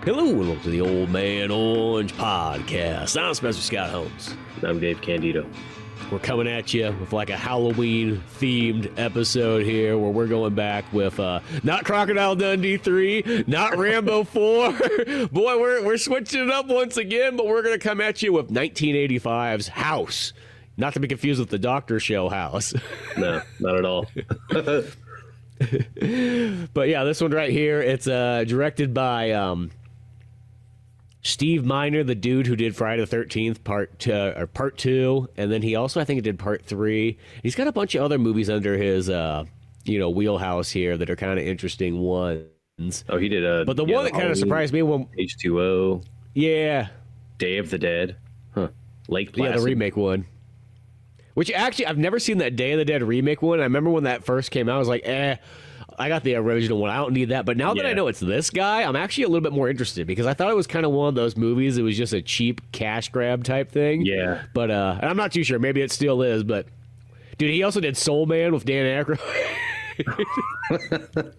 Hello and welcome to the Old Man Orange Podcast. I'm Spencer Scott Holmes. I'm Dave Candido. We're coming at you with like a Halloween-themed episode here where we're going back with not Crocodile Dundee 3, not Rambo 4. Boy, we're switching it up once again, but we're going to come at you with 1985's House. Not to be confused with the Doctor Show House. No, not at all. But yeah, this one right here, it's directed by Steve Miner, the dude who did Friday the 13th part 2, and then he also, I think, did part 3. He's got a bunch of other movies under his wheelhouse here that are kind of interesting ones. Oh, he did but the one that kind of surprised me when H20. Yeah. Day of the Dead. Huh. Lake Placid. Yeah, the remake one. Which actually, I've never seen that Day of the Dead remake one. I remember when that first came out, I was like, I got the original one. I don't need that. But now that I know it's this guy, I'm actually a little bit more interested because I thought it was kind of one of those movies. It was just a cheap cash grab type thing. Yeah. But and I'm not too sure. Maybe it still is. But dude, he also did Soul Man with Dan Aykroyd.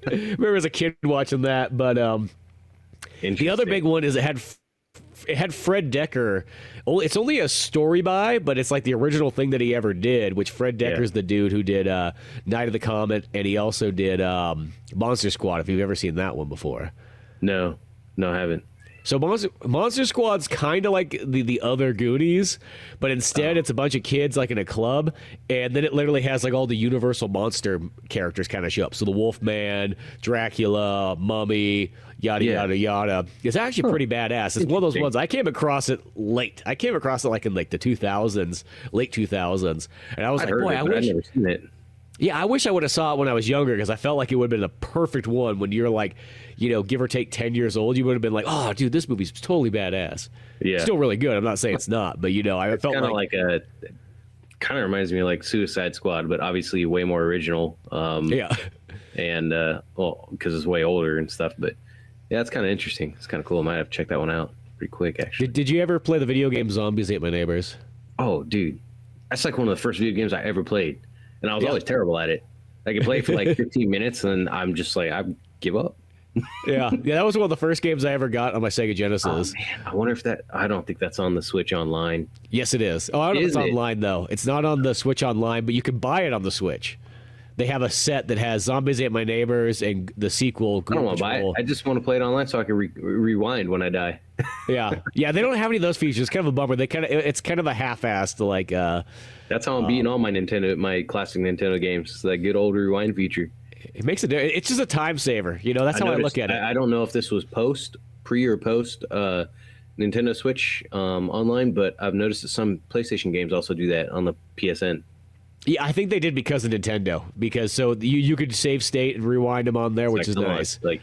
Remember as a kid watching that. But the other big one is it had Fred Dekker. It's only a story by, but it's like the original thing that he ever did, which Fred Dekker's the dude who did Night of the Comet, and he also did Monster Squad, if you've ever seen that one before. No, I haven't. So Monster Squad's kind of like the other Goonies, but instead it's a bunch of kids like in a club, and then it literally has like all the Universal monster characters kind of show up. So the Wolfman, Dracula, Mummy, yada yada yada. It's actually pretty badass. It's one of those ones I came across it late. I came across it like in like the 2000s, late 2000s, and I was like, boy, I wish. I've never seen it. Yeah, I wish I would have saw it when I was younger because I felt like it would have been a perfect one when you're like, give or take 10 years old. You would have been like, oh, dude, this movie's totally badass. Yeah. Still really good. I'm not saying it's not, but, I felt like kind of reminds me of like Suicide Squad, but obviously way more original. Yeah. And, because it's way older and stuff. But, yeah, it's kind of interesting. It's kind of cool. I might have to check that one out pretty quick, actually. Did you ever play the video game Zombies Ate My Neighbors? Oh, dude. That's like one of the first video games I ever played. And I was always terrible at it. I could play for like 15 minutes, and I'm just like, I give up. Yeah, that was one of the first games I ever got on my Sega Genesis. Oh, man. I wonder if I don't think that's on the Switch Online. Yes, it is. Oh, I don't know if it's online, though. It's not on the Switch Online, but you can buy it on the Switch. They have a set that has Zombies Ate My Neighbors and the sequel. I don't want to buy it. I just want to play it online so I can rewind when I die. Yeah, they don't have any of those features. It's kind of a bummer. It's kind of a half-assed like. That's how I'm beating all my classic Nintendo games. It's that good old rewind feature. It makes it. It's just a time saver. That's how I look at it. I don't know if this was pre or post Nintendo Switch online, but I've noticed that some PlayStation games also do that on the PSN. Yeah, I think they did because of Nintendo. Because so you could save state and rewind them on there, which is nice. Like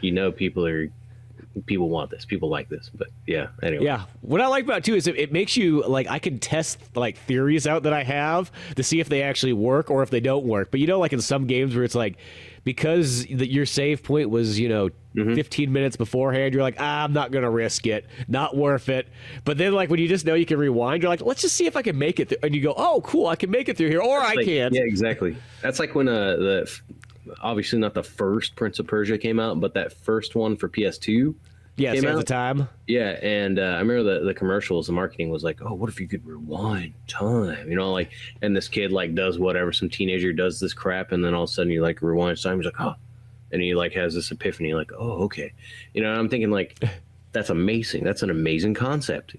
people want this, people like this, but yeah. Anyway. Yeah, what I like about it too is it makes you like I can test like theories out that I have to see if they actually work or if they don't work. But like in some games where it's like because your save point was 15 minutes beforehand, you're like I'm not gonna risk it, not worth it. But then like when you just know you can rewind, you're like let's just see if I can make it, and you go oh cool I can make it through here or I can't. Yeah, exactly. That's like when obviously not the first Prince of Persia came out, but that first one for PS2. Yeah, at the time. Yeah, and I remember the commercials, the marketing was like, oh, what if you could rewind time? And this kid like does whatever, some teenager does this crap, and then all of a sudden you like rewind time. He's like, oh, and he like has this epiphany, like, oh, okay. I'm thinking like, that's amazing. That's an amazing concept.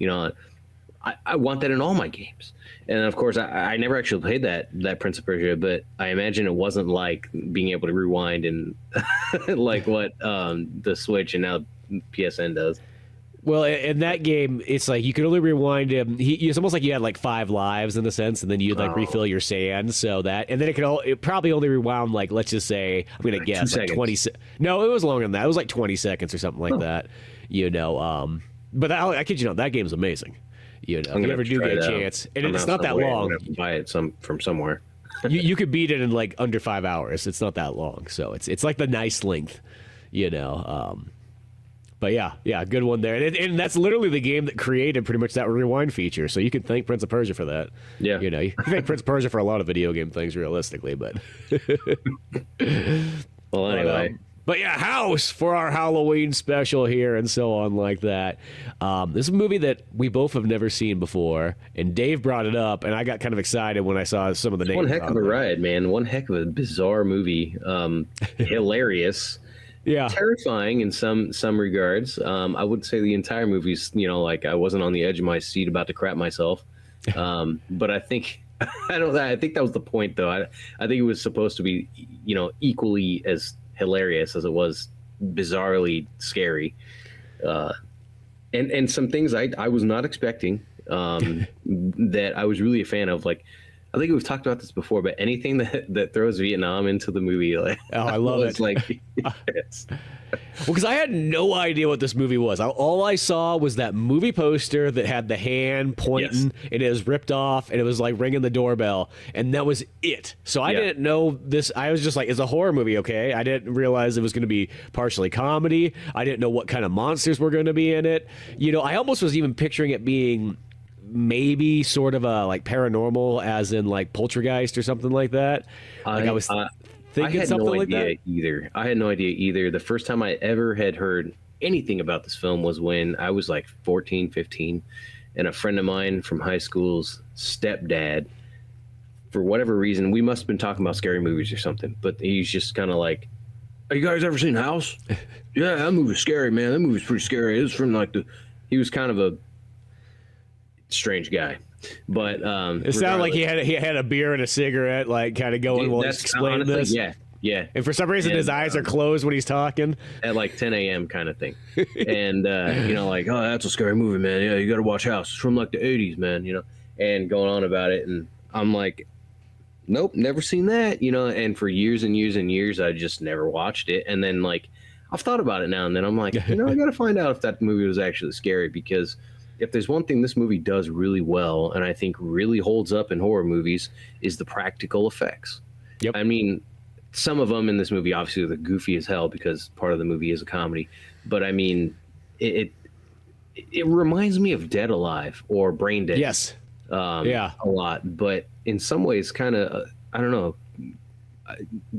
I want that in all my games. And of course, I never actually played that Prince of Persia, but I imagine it wasn't like being able to rewind and like what the Switch and now PSN does. Well, in that game, it's like you could only rewind him. It's almost like you had like 5 lives in a sense, and then you'd like refill your sand. So that, and then it probably only rewound like let's just say I'm gonna guess like 20. No, it was longer than that. It was like 20 seconds or something like that. But I kid you not, that game's amazing. If you ever do get a chance, and it's not that long. I'm gonna buy it from somewhere. you could beat it in like under 5 hours. It's not that long, so it's like the nice length, But yeah, good one there. And that's literally the game that created pretty much that rewind feature. So you can thank Prince of Persia for that. Yeah. You can thank Prince of Persia for a lot of video game things realistically, but well, anyway. But yeah, House for our Halloween special here and so on like that. This is a movie that we both have never seen before, and Dave brought it up, and I got kind of excited when I saw some of the names. One heck of a ride, man. One heck of a bizarre movie. Hilarious. Yeah. Terrifying in some regards. I would say the entire movie's, like I wasn't on the edge of my seat about to crap myself. But I think I think that was the point, though. I think it was supposed to be, equally as hilarious as it was bizarrely scary. And some things I was not expecting that I was really a fan of. Like, I think we've talked about this before, but anything that throws Vietnam into the movie, like, oh, I love it. Like, yes. Well, because I had no idea what this movie was. All I saw was that movie poster that had the hand pointing, and it was ripped off, and it was like ringing the doorbell, and that was it. So I didn't know this. I was just like, it's a horror movie, okay? I didn't realize it was going to be partially comedy. I didn't know what kind of monsters were going to be in it. I almost was even picturing it being maybe sort of a like paranormal, as in like Poltergeist or something like that. Like I was thinking something like that. I had no idea either. The first time I ever had heard anything about this film was when I was like 14, 15, and a friend of mine from high school's stepdad, for whatever reason, we must have been talking about scary movies or something, but he's just kind of like, "Have you guys ever seen House?" "Yeah, that movie's scary, man. That movie's pretty scary." It was from like he was kind of a strange guy, but it sounded like he had a beer and a cigarette, like kind of going while he's explaining this. Yeah. And for some reason, his eyes are closed when he's talking at like 10 a.m. kind of thing. And like, "Oh, that's a scary movie, man. Yeah, you got to watch House. It's from like the 80s, man." And going on about it, and I'm like, nope, never seen that. And for years and years and years, I just never watched it. And then like, I've thought about it now and then. I'm like, I got to find out if that movie was actually scary, because if there's one thing this movie does really well, and I think really holds up in horror movies, is the practical effects. Yep. I mean, some of them in this movie, obviously, they're goofy as hell because part of the movie is a comedy. But I mean, it reminds me of Dead Alive or Brain Dead. Yes. A lot. But in some ways, kind of, I don't know,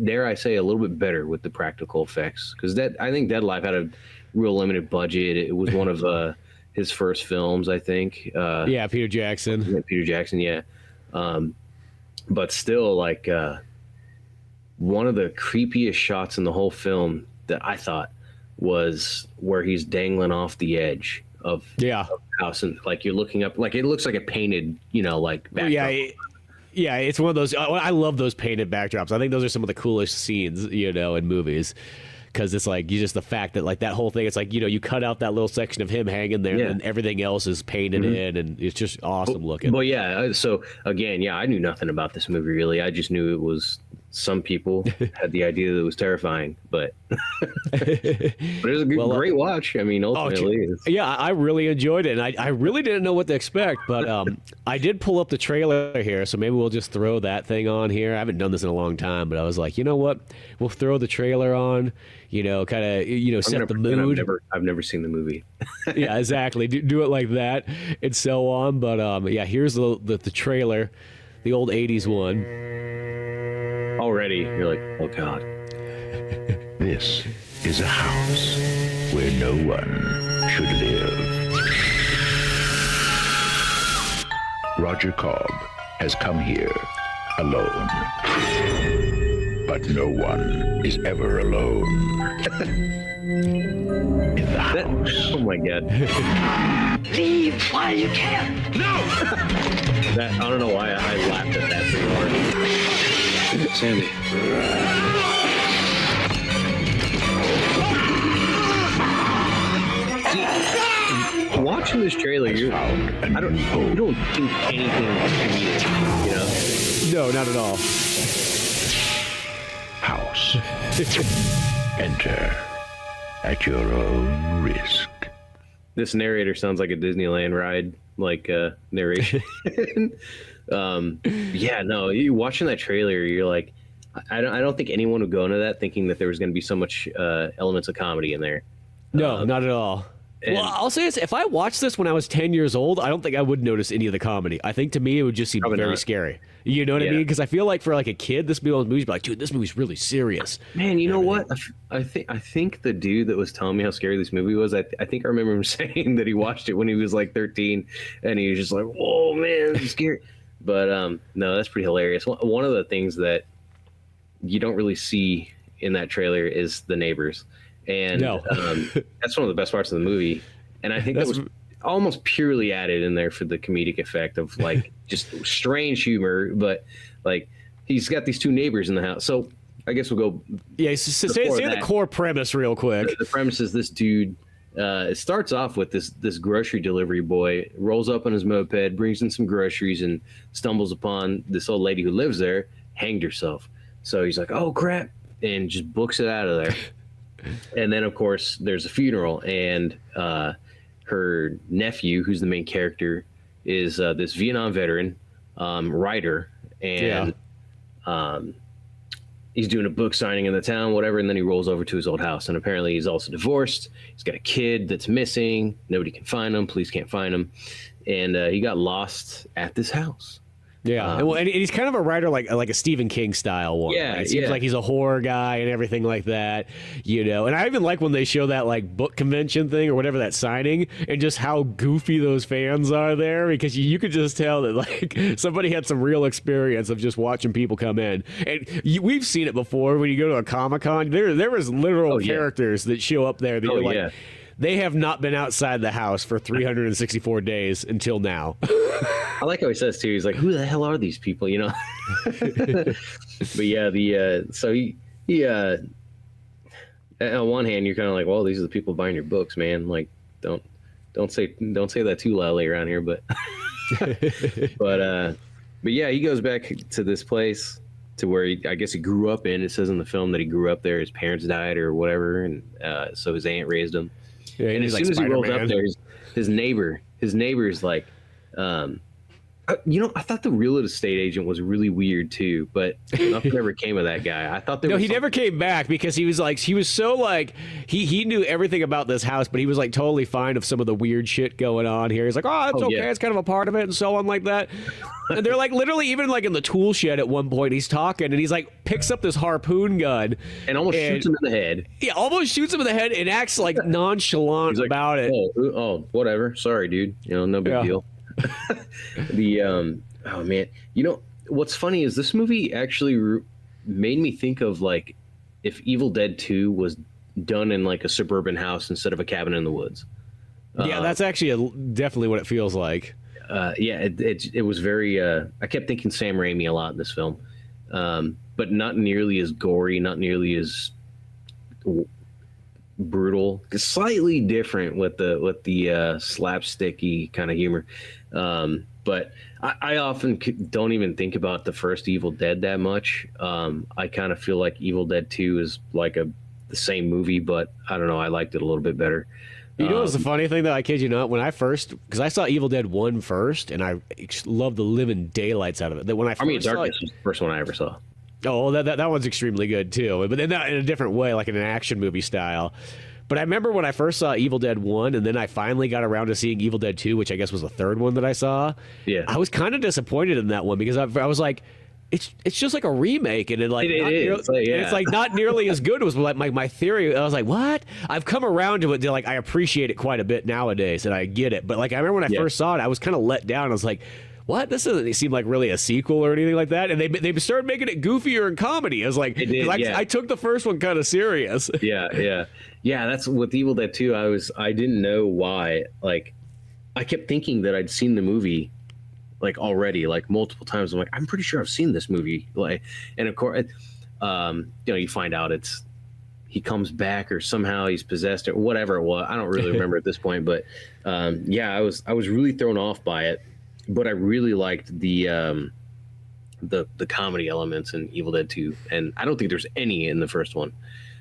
dare I say, a little bit better with the practical effects. Because I think Dead Alive had a real limited budget. It was one of his first films, I think. Peter Jackson. Yeah. But still, like, one of the creepiest shots in the whole film that I thought was where he's dangling off the edge of the house, and like you're looking up, like it looks like a painted, like backdrop. Yeah, it's one of those. I love those painted backdrops. I think those are some of the coolest scenes, in movies. Because it's like the fact that like that whole thing, it's like you cut out that little section of him hanging there, and everything else is painted in, and it's just awesome looking. Well, yeah. So again, I knew nothing about this movie really. I just knew it was some people had the idea that it was terrifying, but it was a great watch. I mean, ultimately, I really enjoyed it, and I really didn't know what to expect, but I did pull up the trailer here, so maybe we'll just throw that thing on here. I haven't done this in a long time, but I was like, you know what, we'll throw the trailer on. Kind of, set the mood. I've never seen the movie. Yeah, exactly. Do it like that and so on. But here's the trailer, the old 80s one. Already, you're like, oh God. This is a house where no one should live. Roger Cobb has come here alone. But no one is ever alone. In the house. Oh my God. Leave while you can. No! I don't know why I laughed at that so hard. Sammy. See, watching this trailer, you don't think anything comedic, No, not at all. House. Enter at your own risk. This narrator sounds like a Disneyland ride, like narration. You watching that trailer, you're like, I don't think anyone would go into that thinking that there was going to be so much elements of comedy in there. No, not at all. Well, I'll say this: if I watched this when I was 10 years old, I don't think I would notice any of the comedy. I think to me it would just seem Probably very not. scary. You know what I Yeah. mean? Because I feel like for like a kid, this movie's like, dude, this movie's really serious. Man, you know what? I think the dude that was telling me how scary this movie was, I think I remember him saying that he watched it when he was like 13, and he was just like, "Whoa, man, this is scary." But no, that's pretty hilarious. One of the things that you don't really see in that trailer is the neighbors, and No. that's one of the best parts of the movie. And I think that was almost purely added in there for the comedic effect of like just strange humor, but like he's got these two neighbors in the house. So I guess we'll go. Yeah, so say the core premise real quick. The premise is this dude. It starts off with this grocery delivery boy rolls up on his moped, brings in some groceries, and stumbles upon this old lady who lives there, hanged herself. So he's like, "Oh crap!" and just books it out of there. And then, of course, there's a funeral, and her nephew, who's the main character, is this Vietnam veteran writer, and he's doing a book signing in the town, whatever, and then he rolls over to his old house, and apparently he's also divorced. He's got a kid that's missing. Nobody can find him. Police can't find him, and he got lost at this house. Yeah, and he's kind of a writer like a Stephen King style one. Yeah, right? It seems like he's a horror guy and everything like that, you know. And I even like when they show that like book convention thing or whatever, that signing, and just how goofy those fans are there, because you could just tell that like somebody had some real experience of just watching people come in. And we've seen it before when you go to a Comic-Con. There was literal characters that show up there that you're like, they have not been outside the house for 364 days until now. I like how he says too. He's like, "Who the hell are these people?" You know. But yeah, so he on one hand you're kind of like, "Well, these are the people buying your books, man." Like, don't say that too loudly around here. But but yeah, he goes back to this place to where I guess he grew up in. It says in the film that he grew up there. His parents died or whatever, and so his aunt raised him. Yeah, and as like soon as he rolls Spider-Man. up there, his neighbor's like, I thought the real estate agent was really weird too, but nothing ever came of that guy. I thought he never came back because he was so like he knew everything about this house, but he was like totally fine of some of the weird shit going on here. He's like, "Oh, it's okay, yeah. it's kind of a part of it," and so on like that. And they're like literally even like in the tool shed at one point, he's talking and he's like picks up this harpoon gun and almost shoots him in the head. Yeah, almost shoots him in the head and acts like nonchalant He's like, about it. Oh, whatever. Sorry, dude. No big deal. Oh man, what's funny is this movie actually made me think of like if Evil Dead 2 was done in like a suburban house instead of a cabin in the woods. Yeah, that's actually definitely what it feels like. It was very. I kept thinking Sam Raimi a lot in this film, but not nearly as gory, not nearly as brutal. Slightly different with the slapsticky kind of humor. But I often don't even think about the first Evil Dead that much. I kind of feel like Evil Dead 2 is like the same movie, but I don't know. I liked it a little bit better. You know what's the funny thing, though? I kid you not. When I first, because I saw Evil Dead 1 first, and I loved the living daylights out of it. That when I first saw Darkness was the first one I ever saw. Oh, that one's extremely good too, but then in a different way, like in an action movie style. But I remember when I first saw Evil Dead 1, and then I finally got around to seeing Evil Dead 2, which I guess was the third one that I saw. Yeah, I was kind of disappointed in that one because I was like, it's just like a remake, and it's like not nearly as good as like my theory. I was like, what? I've come around to it. Like I appreciate it quite a bit nowadays, and I get it. But like I remember when I first saw it, I was kind of let down. I was like, what? This doesn't seem like really a sequel or anything like that. And they started making it goofier and comedy. I was like, I took the first one kind of serious. Yeah. That's with Evil Dead 2. I didn't know why. Like, I kept thinking that I'd seen the movie like already, like multiple times. I'm like, I'm pretty sure I've seen this movie. Like, and of course, you find out he comes back or somehow he's possessed or whatever it was. I don't really remember at this point, but I was really thrown off by it. But I really liked the comedy elements in Evil Dead 2, and I don't think there's any in the first one.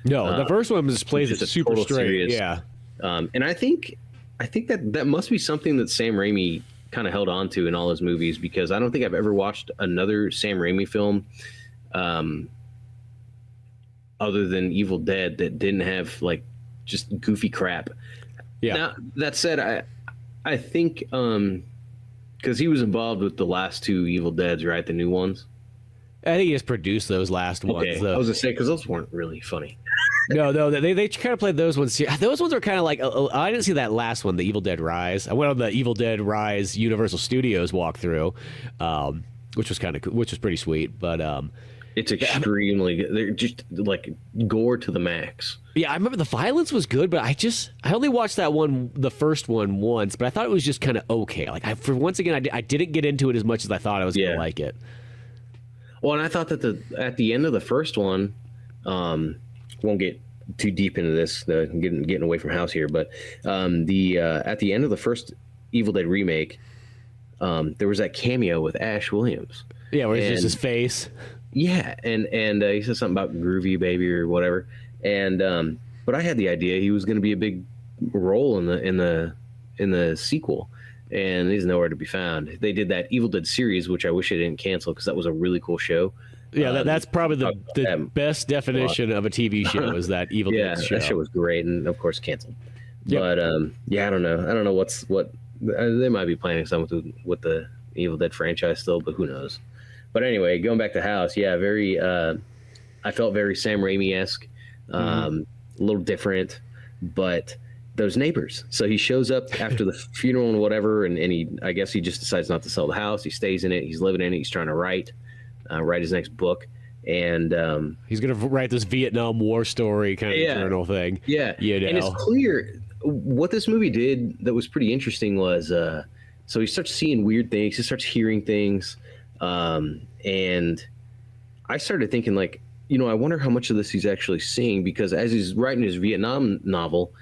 No, the first one plays it super straight. Serious. Yeah, and I think that must be something that Sam Raimi kind of held on to in all his movies, because I don't think I've ever watched another Sam Raimi film other than Evil Dead that didn't have like just goofy crap. Yeah. Now that said, I think because he was involved with the last two Evil Deads, right? The new ones. I think he just produced those last ones. Okay. Though. I was gonna say because those weren't really funny. No, they kind of played those ones. Those ones are kind of like I didn't see that last one, the Evil Dead Rise. I went on the Evil Dead Rise Universal Studios walkthrough, which was pretty sweet. But It's extremely good. They're just like gore to the max. yeah, I remember the violence was good, but I only watched that one, the first one, once. But I thought it was just kind of okay. Like once again, I didn't get into it as much as I thought I was gonna like it. Well, and I thought that at the end of the first one, won't get too deep into this, getting away from house here, but at the end of the first Evil Dead remake, there was that cameo with Ash Williams. Yeah, where it's just his face. Yeah, and he said something about Groovy Baby or whatever, and but I had the idea he was going to be a big role in the sequel, and he's nowhere to be found. They did that Evil Dead series, which I wish they didn't cancel because that was a really cool show. Yeah, that's probably the best definition of a TV show is that Evil Dead show. That show was great, and of course canceled. Yep. But I don't know what they might be planning something with the Evil Dead franchise still, but who knows? But anyway, going back to House, very I felt very Sam Raimi-esque, a little different, but those neighbors. So he shows up after the funeral and whatever, and I guess he just decides not to sell the house. He stays in it. He's living in it. He's trying to write his next book, and he's gonna write this Vietnam War story kind of journal thing. Yeah, and it's clear what this movie did that was pretty interesting was so he starts seeing weird things. He starts hearing things, and I started thinking like, I wonder how much of this he's actually seeing, because as he's writing his Vietnam novel,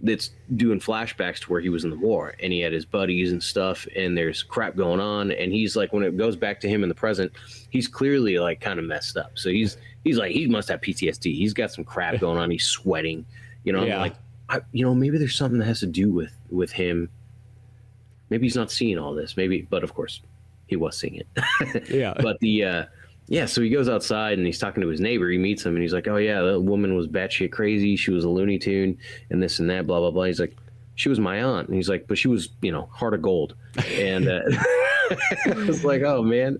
that's doing flashbacks to where he was in the war and he had his buddies and stuff, and there's crap going on, and he's like, when it goes back to him in the present, he's clearly like kind of messed up. So he's like, he must have PTSD. He's got some crap going on. He's sweating, I'm like, maybe there's something that has to do with him. Maybe he's not seeing all this, but of course he was seeing it. Yeah. But so he goes outside and he's talking to his neighbor. He meets him and he's like, oh yeah, that woman was batshit crazy. She was a Looney Tune and this and that, blah, blah, blah. He's like, she was my aunt. And he's like, but she was, heart of gold. And I was like, oh man.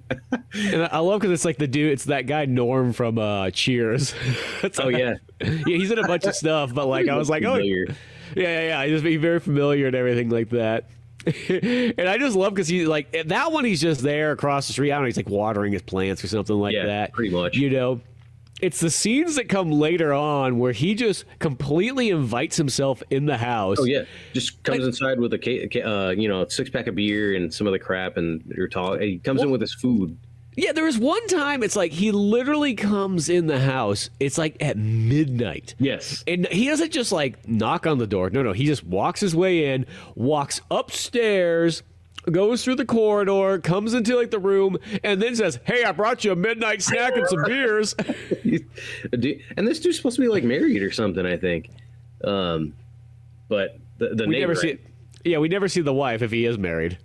And I love because it's like the dude, it's that guy Norm from Cheers. Yeah. Yeah, he's in a bunch of stuff, but like I was like, familiar. Yeah. He's just very familiar and everything like that. And I just love because he's like that one. He's just there across the street. I don't know. He's like watering his plants or something like that. Pretty much. It's the scenes that come later on where he just completely invites himself in the house. Oh yeah, just comes inside with a 6-pack of beer and some other crap, and he comes in with his food. Yeah, there was one time it's like he literally comes in the house. It's like at midnight. Yes. And he doesn't just like knock on the door. No. He just walks his way in, walks upstairs, goes through the corridor, comes into like the room, and then says, "Hey, I brought you a midnight snack and some beers." And this dude's supposed to be like married or something, I think. But the we never see. Yeah, we never see the wife if he is married.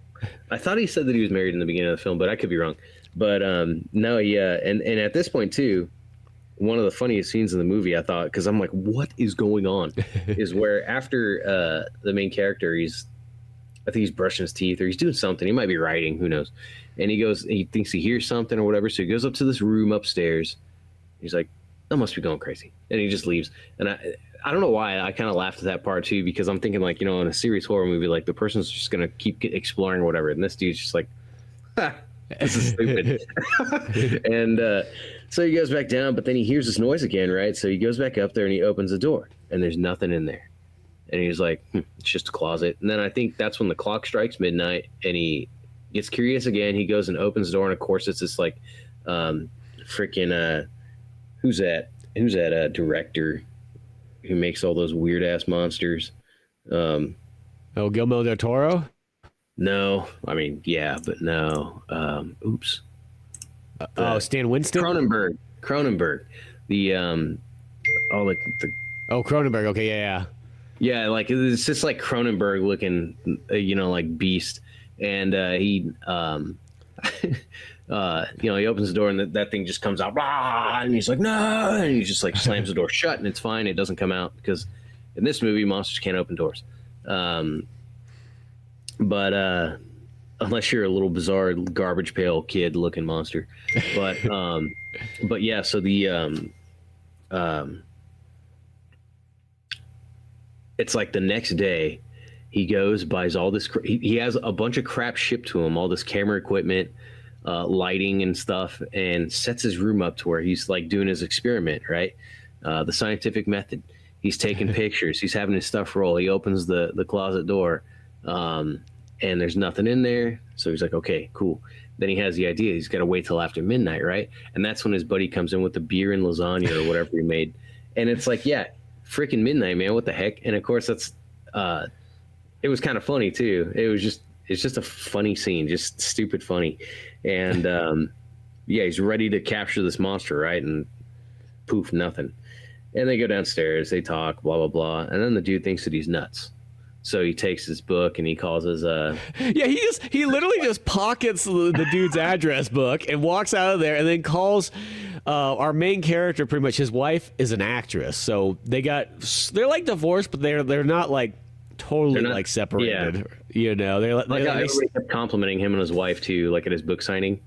I thought he said that he was married in the beginning of the film, but I could be wrong. But no, yeah, and at this point too, one of the funniest scenes in the movie, I thought, because I'm like, what is going on? Is where after the main character, I think he's brushing his teeth or he's doing something. He might be writing, who knows? And he thinks he hears something or whatever, so he goes up to this room upstairs. He's like, I must be going crazy, and he just leaves. And I don't know why I kind of laughed at that part too, because I'm thinking like, in a serious horror movie, like the person's just gonna keep exploring or whatever, and this dude's just like, this is stupid. And so he goes back down, but then he hears this noise again, right? So he goes back up there and he opens the door, and there's nothing in there. And he's like, it's just a closet. And then I think that's when the clock strikes midnight, and he gets curious again. He goes and opens the door, and of course it's this like freaking who's that director who makes all those weird ass monsters? Guillermo del Toro? No, I mean, yeah, but no. Oops. Stan Winston? Cronenberg. The Cronenberg. Okay, yeah. Yeah, like it's just like Cronenberg looking, like beast, and he opens the door and that thing just comes out, blah, and he's like, no, and he just like slams the door shut, and it's fine. It doesn't come out because in this movie, monsters can't open doors. But unless you're a little bizarre garbage pail kid looking monster, but yeah. So it's like the next day, he goes, buys all this. He has a bunch of crap shipped to him, all this camera equipment, lighting and stuff, and sets his room up to where he's like doing his experiment, right? The scientific method. He's taking pictures. He's having his stuff roll. He opens the closet door, and there's nothing in there. So he's like, okay, cool. Then he has the idea. He's got to wait till after midnight, right? And that's when his buddy comes in with the beer and lasagna or whatever he made. And it's like, yeah, freaking midnight, man. What the heck? And of course, that's it was kind of funny too. It's just a funny scene, just stupid funny. And yeah, he's ready to capture this monster, right? And poof, nothing. And they go downstairs, they talk, blah, blah, blah. And then the dude thinks that he's nuts. So he takes his book and he calls his yeah, he literally just pockets the dude's address book and walks out of there and then calls our main character, pretty much his wife is an actress. So they're like divorced, but they're not like totally like separated. Yeah. You know, they're like everybody kept complimenting him and his wife too, like at his book signing.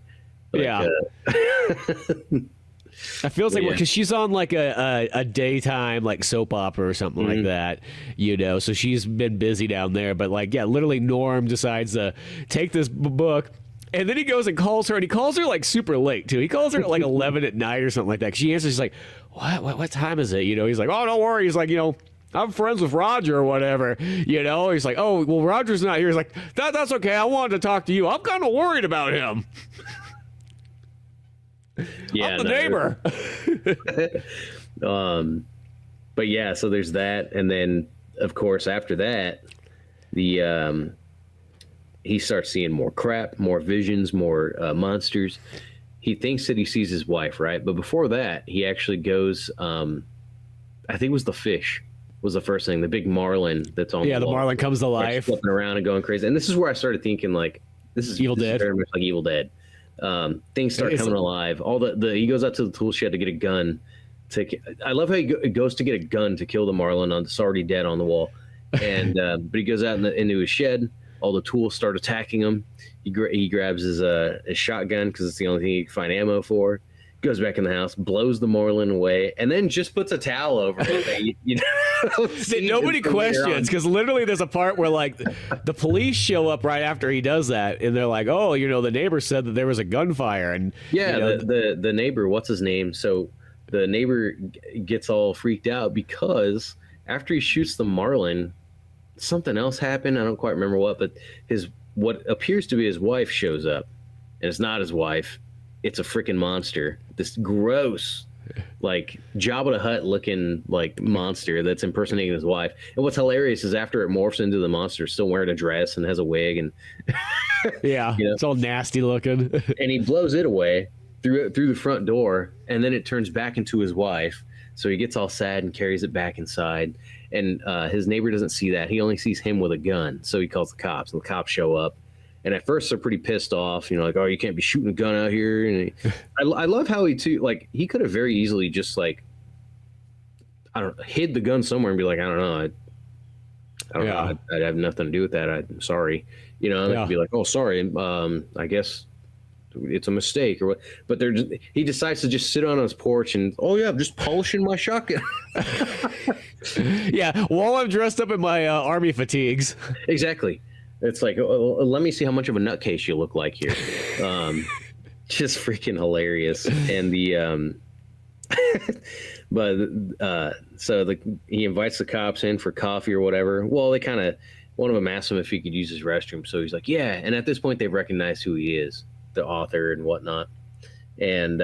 Like, yeah. It feels like because she's on like a daytime like soap opera or something like that, you know. So she's been busy down there, but like literally Norm decides to take this book, and then he goes and calls her, and he calls her like super late too. He calls her at like 11 at night or something like that. She answers, she's like, "What time is it?" You know. He's like, "Oh, don't worry." He's like, "You know, I'm friends with Roger or whatever." You know. He's like, "Oh, well, Roger's not here." He's like, "That's okay. I wanted to talk to you. I'm kind of worried about him." Yeah, I'm the neighbor. But yeah, so there's that, and then of course after that, the he starts seeing more crap, more visions, more monsters. He thinks that he sees his wife, right? But before that, he actually goes. I think it was the fish was the first thing, the big marlin that's on. Yeah, the marlin comes to life, flipping around and going crazy. And this is where I started thinking like, this is Evil Dead, very much like Evil Dead. Things start coming alive. All he goes out to the tool shed to get a gun. I love how he goes to get a gun to kill the marlin that's already dead on the wall. And but he goes out into his shed. All the tools start attacking him. He grabs his shotgun because it's the only thing he can find ammo for. Goes back in the house, blows the marlin away, and then just puts a towel over it. You know, nobody questions, because literally there's a part where like the police show up right after he does that, and they're like, "Oh, you know, the neighbor said that there was a gunfire." And yeah, you know, the neighbor, what's his name? So the neighbor gets all freaked out because after he shoots the marlin, something else happened. I don't quite remember what, but what appears to be his wife shows up, and it's not his wife. It's a freaking monster. This gross, like Jabba the Hutt looking like monster that's impersonating his wife. And what's hilarious is after it morphs into the monster, still wearing a dress and has a wig and yeah, you know? It's all nasty looking. And he blows it away through the front door, and then it turns back into his wife. So he gets all sad and carries it back inside. And his neighbor doesn't see that. He only sees him with a gun. So he calls the cops, and the cops show up. And at first they're pretty pissed off, you know, like, "Oh, you can't be shooting a gun out here." And I love how he could have very easily just like, hid the gun somewhere and be like, "I don't know, I don't know, I'd have nothing to do with that. I'm sorry," you know. They'd be like, "Oh, sorry, I guess it's a mistake or what." But he decides to just sit on his porch and, "Oh yeah, I'm just polishing my shotgun." Yeah, while I'm dressed up in my army fatigues. Exactly. It's like, let me see how much of a nutcase you look like here. Just freaking hilarious. And he invites the cops in for coffee or whatever. Well, one of them asks him if he could use his restroom. So he's like, yeah. And at this point, they've recognized who he is, the author and whatnot. And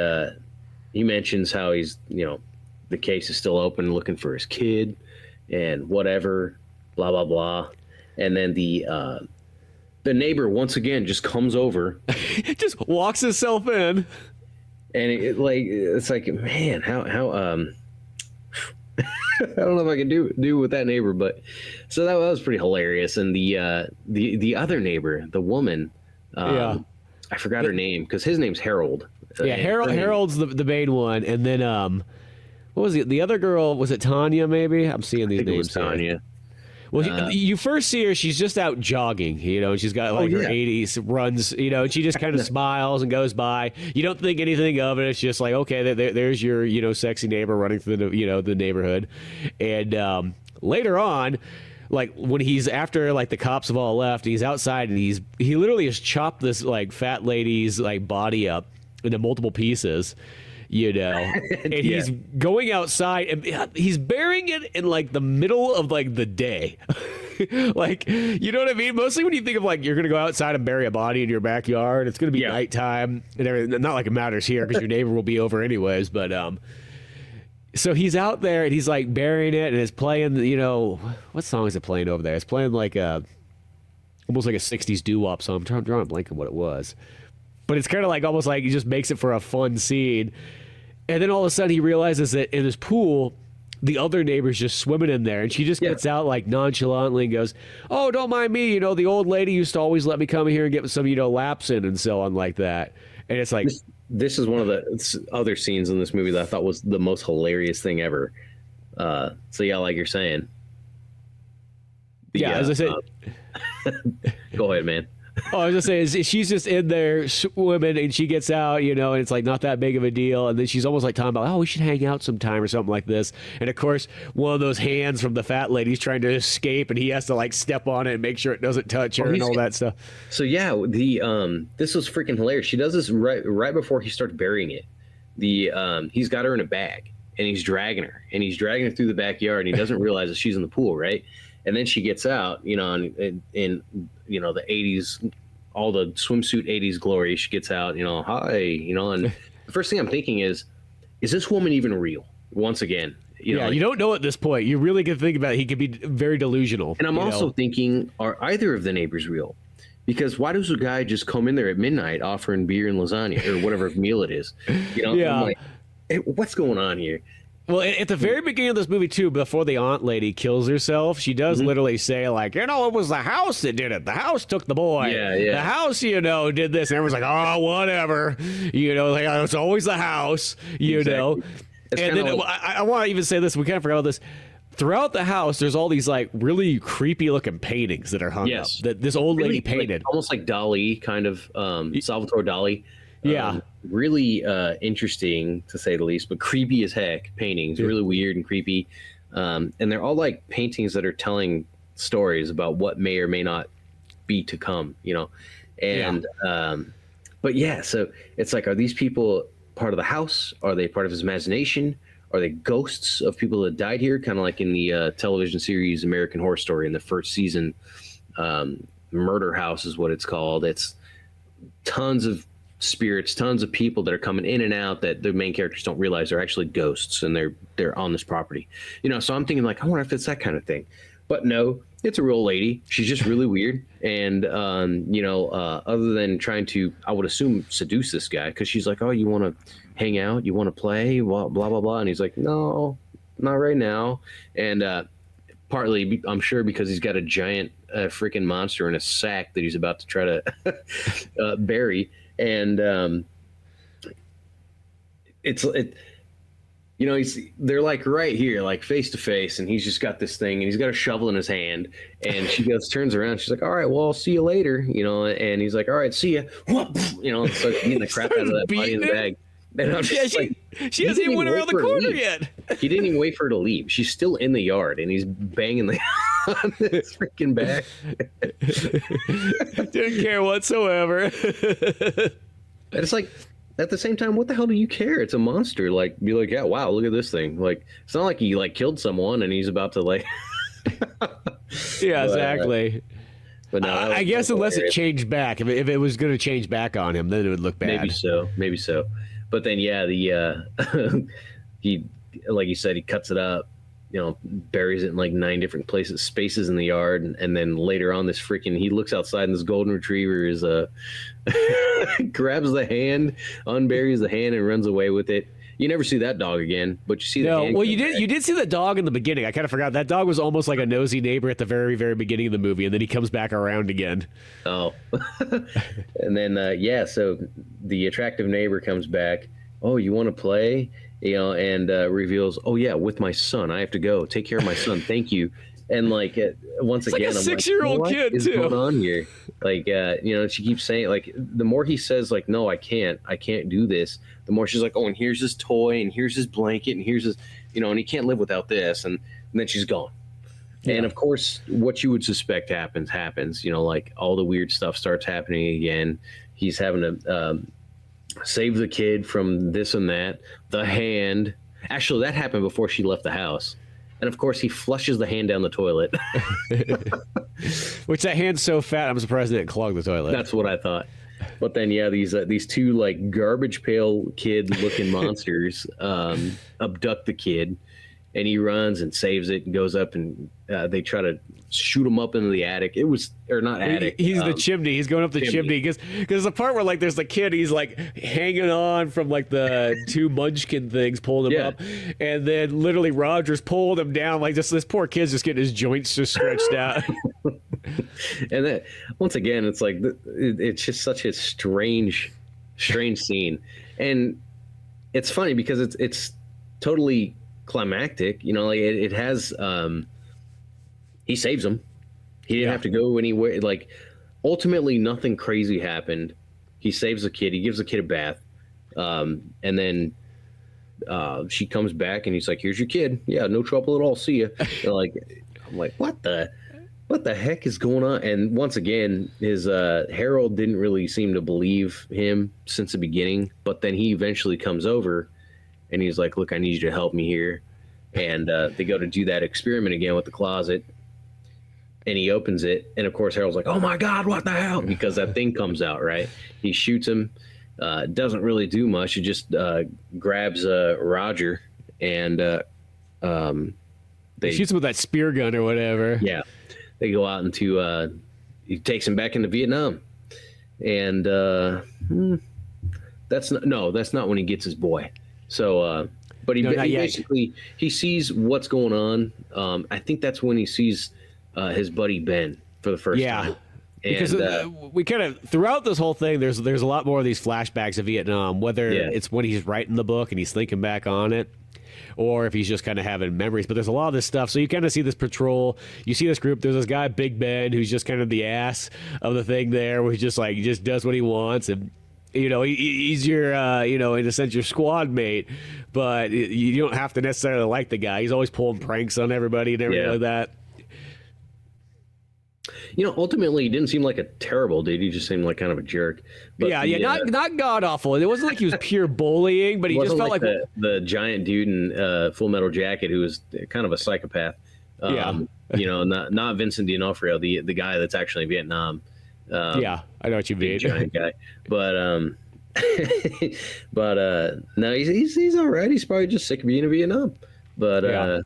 he mentions how he's, you know, the case is still open, looking for his kid and whatever, blah, blah, blah. And then the neighbor once again just comes over, just walks himself in, and it's like, man, how I don't know if I can do with that neighbor, but so that was pretty hilarious. And the other neighbor, the woman, I forgot her name because his name's Harold. Yeah, Harold's the main one, and then what was the other girl? Was it Tanya? Maybe I'm seeing these names. It was Tanya. Well, you first see her, she's just out jogging, and she's got like her 80s runs, and she just kind of smiles and goes by. You don't think anything of it. It's just like, okay, there's your, sexy neighbor running through the neighborhood. And later on, like when he's after like the cops have all left, he's outside and he literally has chopped this like fat lady's like body up into multiple pieces. And he's going outside and he's burying it in like the middle of like the day. Like, you know what I mean? Mostly when you think of like you're going to go outside and bury a body in your backyard, it's going to be nighttime and everything. Not like it matters here because your neighbor will be over anyways. But so he's out there and he's like burying it and it's playing, what song is it playing over there? It's playing like almost like a 60s doo-wop song. I'm drawing a blank on what it was. But it's kind of like almost like he just makes it for a fun scene. And then all of a sudden he realizes that in his pool, the other neighbor's just swimming in there. And she just gets out like nonchalantly and goes, oh, don't mind me. The old lady used to always let me come here and get some, laps in and so on like that. And it's like... This is one of the other scenes in this movie that I thought was the most hilarious thing ever. So yeah, like you're saying. As I said... Go ahead, man. Oh, I was just saying, she's just in there swimming, and she gets out, and it's like not that big of a deal. And then she's almost like talking about, oh, we should hang out sometime or something like this. And of course, one of those hands from the fat lady's trying to escape, and he has to like step on it and make sure it doesn't touch her and all that stuff. So yeah, this was freaking hilarious. She does this right before he starts burying it. He's got her in a bag, and he's dragging her through the backyard, and he doesn't realize that she's in the pool, right? And then she gets out, and the 80s, all the swimsuit 80s glory. She gets out, hi, and the first thing I'm thinking is this woman even real? Once again, you don't know at this point. You really can think about it. He could be very delusional. And I'm also thinking, are either of the neighbors real? Because why does a guy just come in there at midnight offering beer and lasagna or whatever meal it is? I'm like, hey, what's going on here? Well, at the very beginning of this movie, too, before the aunt lady kills herself, she does literally say, like, it was the house that did it. The house took the boy. Yeah. The house, did this. And everyone's like, oh, whatever. It's always the house, know. And then I want to even say this. We kind of forgot about this. Throughout the house, there's all these, like, really creepy-looking paintings that are hung up that this old lady painted. Like, almost like Dali, kind of, Salvatore Dali. Yeah. Really interesting, to say the least, but creepy as heck paintings. Really weird and creepy. And they're all like paintings that are telling stories about what may or may not be to come, And but yeah, so it's like, are these people part of the house? Are they part of his imagination? Are they ghosts of people that died here? Kind of like in the television series American Horror Story in the first season. Murder House is what it's called. It's tons of spirits, tons of people that are coming in and out that the main characters don't realize they're actually ghosts and they're on this property. So I'm thinking like, I wonder if it's that kind of thing. But no, it's a real lady. She's just really weird. And, other than trying to, I would assume, seduce this guy, because she's like, oh, you want to hang out? You want to play? Blah, blah, blah, blah. And he's like, no, not right now. And partly, I'm sure, because he's got a giant freaking monster in a sack that he's about to try to bury. And they're like right here, like face to face, and he's just got this thing, and he's got a shovel in his hand, and she turns around, she's like, all right, well, I'll see you later, and he's like, all right, see ya, and starts beating the crap out of that body in the bag. And I'm just she hasn't even went around the corner yet. He didn't even wait for her to leave. She's still in the yard, and he's banging on this freaking bag. Didn't care whatsoever. And it's like, at the same time, what the hell do you care? It's a monster. Like, be like, yeah, wow, look at this thing. Like, it's not like he like killed someone and he's about to like. Yeah, exactly. But no, I guess unless it changed back, if it was going to change back on him, then it would look bad. Maybe so. But then, yeah, he, like you said, he cuts it up, buries it in like 9 different spaces in the yard, and then later on, he looks outside and this golden retriever is grabs the hand, unburies the hand, and runs away with it. You never see that dog again, but you see the hand. Well, you did see the dog in the beginning. I kind of forgot. That dog was almost like a nosy neighbor at the very, very beginning of the movie, and then he comes back around again. Oh. And then, so the attractive neighbor comes back. Oh, you want to play? and reveals, oh yeah, with my son, I have to go take care of my son. Thank you. And like once It's again, like a I'm 6-year-old what kid is too. going on here? Like she keeps saying, like, the more he says, like, no, I can't do this, the more she's like, oh, and here's his toy, and here's his blanket, and here's his, and he can't live without this, and then she's gone. And of course, what you would suspect happens. Like all the weird stuff starts happening again. He's having to save the kid from this and that. The hand. Actually, that happened before she left the house. And of course, he flushes the hand down the toilet. Which that hand's so fat, I'm surprised it didn't clog the toilet. That's what I thought. But then, these two like garbage pail kid looking monsters abduct the kid, and he runs and saves it and goes up, and they try to shoot him up into the attic. It was, or not attic. He's the chimney. He's going up the chimney because there's a part where like there's the kid. He's like hanging on from like the two munchkin things pulling him up, and then literally Roger's pulling him down. Like this poor kid's just getting his joints just stretched out. And then once again, it's like it's just such a strange scene, and it's funny because it's totally climactic. Like it has. He saves him. He didn't have to go anywhere. Like, ultimately, nothing crazy happened. He saves the kid. He gives the kid a bath. And then she comes back, and he's like, here's your kid. Yeah, no trouble at all. See ya. I'm like, what the heck is going on? And once again, his Harold didn't really seem to believe him since the beginning. But then he eventually comes over, and he's like, look, I need you to help me here. And they go to do that experiment again with the closet. And he opens it, and of course Harold's like, "Oh my God, what the hell?" Because that thing comes out, right? He shoots him. Doesn't really do much. He just grabs Roger, and He shoots him with that spear gun or whatever. Yeah, they go out into. He takes him back into Vietnam, and that's not when he gets his boy. So, but he basically he sees what's going on. I think that's when he sees. His buddy Ben for the first time. Because we kind of throughout this whole thing, there's a lot more of these flashbacks of Vietnam. Whether it's when he's writing the book and he's thinking back on it, or if he's just kind of having memories. But there's a lot of this stuff. So you kind of see this patrol. You see this group. There's this guy, Big Ben, who's just kind of the ass of the thing there, where he just does what he wants and. He's your, in a sense, your squad mate, but you don't have to necessarily like the guy. He's always pulling pranks on everybody and everything like that. Ultimately, he didn't seem like a terrible dude. He just seemed like kind of a jerk. But not god awful. It wasn't like he was pure bullying, but he just felt like the giant dude in Full Metal Jacket who was kind of a psychopath. Not Vincent D'Onofrio, the guy that's actually in Vietnam. I know what you mean. Giant guy, but no, he's all right. He's probably just sick of being in Vietnam. But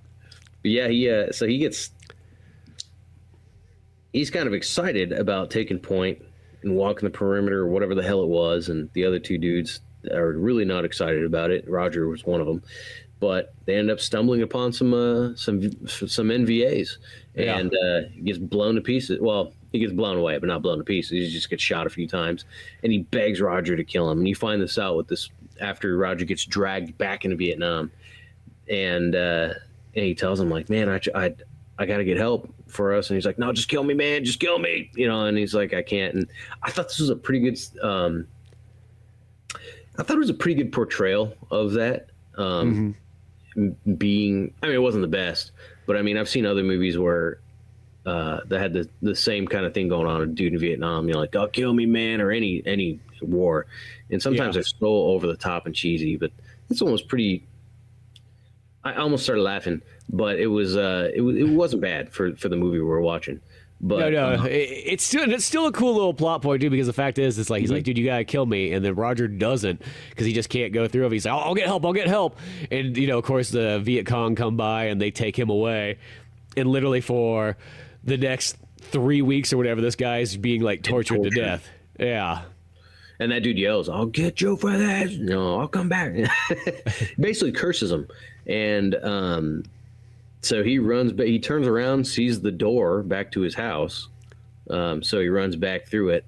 he's kind of excited about taking point and walking the perimeter or whatever the hell it was, and the other two dudes are really not excited about it. Roger was one of them, but they end up stumbling upon some NVAs, and he gets blown to pieces. Well, he gets blown away, but not blown to pieces. He just gets shot a few times, and he begs Roger to kill him. And you find this out with this after Roger gets dragged back into Vietnam, and he tells him like, "Man, I got to get help for us." And he's like, "No, just kill me, man. Just kill me." And he's like, "I can't." And I thought this was a pretty good, portrayal of that. Being, I mean, it wasn't the best, but I mean, I've seen other movies where that had the same kind of thing going on. A dude in Vietnam, like, "Oh, kill me, man," or any war. And sometimes they're so over the top and cheesy, but this one was pretty. I almost started laughing, but it wasn't bad for the movie we were watching. But it's still a cool little plot point too, because the fact is, it's like he's like, "Dude, you gotta kill me," and then Roger doesn't because he just can't go through it. He's like, I'll get help," and of course the Viet Cong come by and they take him away, and literally for the next 3 weeks or whatever, this guy's being like tortured to death. Yeah. And that dude yells, "I'll get you for this. No, I'll come back." Basically curses him. And so he runs, but he turns around, sees the door back to his house. So he runs back through it.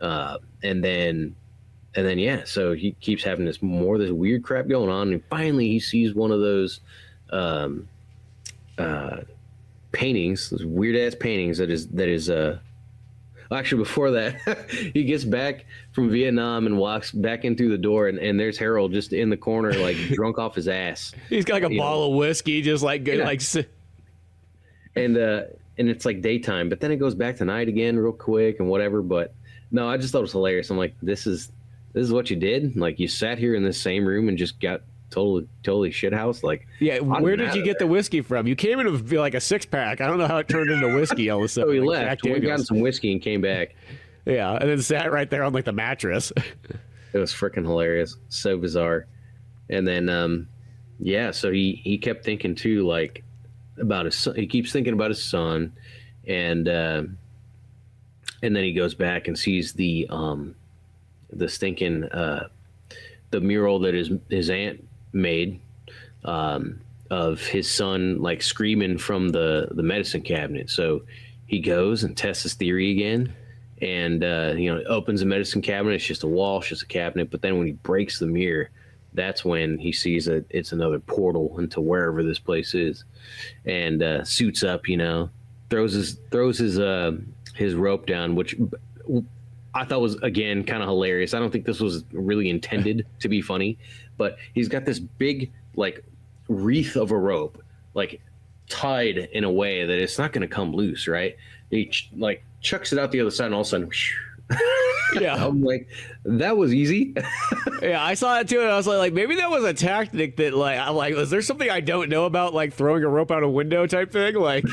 And then then yeah, so he keeps having this weird crap going on, and finally he sees one of those paintings, those weird ass paintings that is actually before that he gets back from Vietnam and walks back in through the door, and there's Harold just in the corner like drunk off his ass. He's got like a bottle of whiskey, just like and it's like daytime, but then it goes back to night again real quick and whatever. But no, I just thought it was hilarious. I'm like, this is what you did? Like, you sat here in this same room and just got totally shithouse. Like, yeah, where did you get the whiskey from? You came in with like a 6-pack. I don't know how it turned into whiskey all of a sudden. So he like left. We got some whiskey and came back. Yeah, and then sat right there on like the mattress. It was freaking hilarious. So bizarre. And then yeah, so he kept thinking too, like, about his son. He keeps thinking about his son, and then he goes back and sees the stinking the mural that his aunt made of his son like screaming from the medicine cabinet. So he goes and tests his theory again, and opens the medicine cabinet. It's just a wall, it's just a cabinet. But then when he breaks the mirror, that's when he sees that it's another portal into wherever this place is, and suits up, throws his rope down, which I thought was, again, kind of hilarious. I don't think this was really intended to be funny, but he's got this big like wreath of a rope, like tied in a way that it's not going to come loose, right? He like chucks it out the other side, and all of a sudden, yeah, I'm like, that was easy. Yeah, I saw that too, and I was like, maybe that was a tactic that, like, I'm like, was there something I don't know about, like throwing a rope out a window type thing? Like,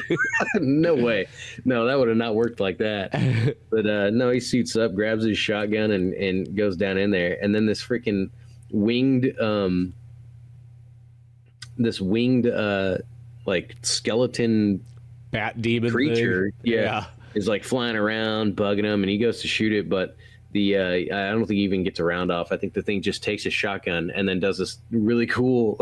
no way, no, that would have not worked like that. But no, he suits up, grabs his shotgun, and goes down in there, and then this freaking winged like skeleton bat demon creature, thing. Yeah, is like flying around, bugging him, and he goes to shoot it, but I don't think he even gets a round off. I think the thing just takes his shotgun and then does this really cool,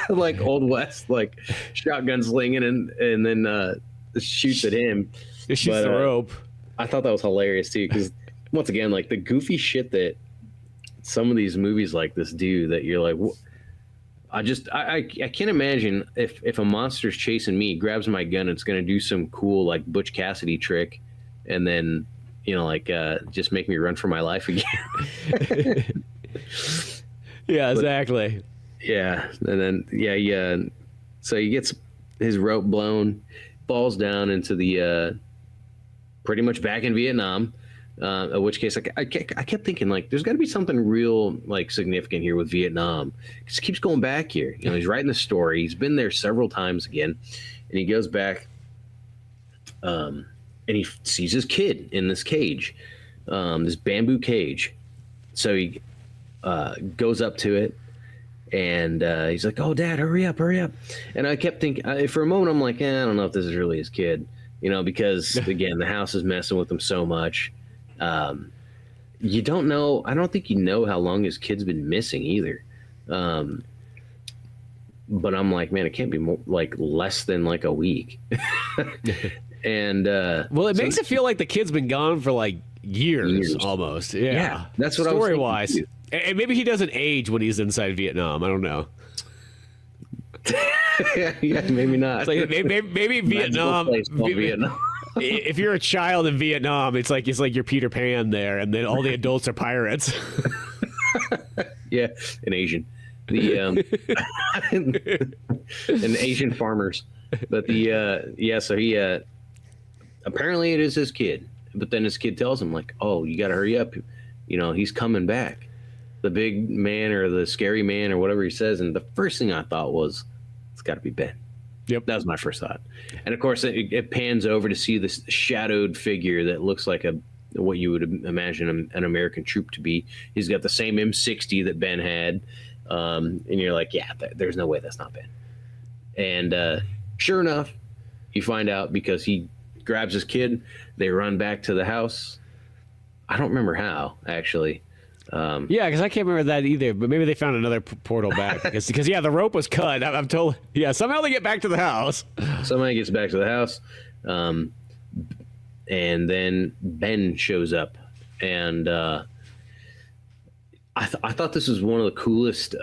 like Old West, like shotgun slinging, and then shoots at him. It shoots the rope. I thought that was hilarious too, because once again, like the goofy shit that some of these movies like this do, that you're like, I can't imagine if a monster's chasing me, grabs my gun, it's gonna do some cool like Butch Cassidy trick, and then just make me run for my life again. Yeah, exactly. Yeah, and then so he gets his rope blown, falls down into the pretty much back in Vietnam. In which case, I kept thinking, like, there's got to be something real, like, significant here with Vietnam. He just keeps going back here. He's writing the story. He's been there several times again, and he goes back, and he sees his kid in this cage, this bamboo cage. So he goes up to it, and he's like, "Oh, Dad, hurry up!" And I kept thinking, for a moment, I'm like, I don't know if this is really his kid, because again, the house is messing with him so much. You don't know. I don't think you know how long his kid's been missing either. But I'm like, man, it can't be more, like less than like a week. And well, it makes it feel like the kid's been gone for like years. Almost. Yeah, that's what story I was wise. And maybe he doesn't age when he's inside Vietnam. I don't know. yeah, maybe not. It's like maybe Vietnam. If you're a child in Vietnam, it's like you're Peter Pan there, and then all the adults are pirates. Yeah, and Asian, and Asian farmers. But so he apparently it is his kid, but then his kid tells him, like, "Oh, you got to hurry up, he's coming back." The big man or the scary man or whatever he says, and the first thing I thought was, it's got to be Ben. Yep, that was my first thought. And of course, it pans over to see this shadowed figure that looks like what you would imagine an American troop to be. He's got the same M60 that Ben had, and you're like, yeah, there's no way that's not Ben. And sure enough, you find out because he grabs his kid. They run back to the house. I don't remember how, actually. Yeah, because I can't remember that either. But maybe they found another portal back because the rope was cut. I'm told. Yeah, somehow they get back to the house. Somebody gets back to the house, and then Ben shows up, and I thought this was one of the coolest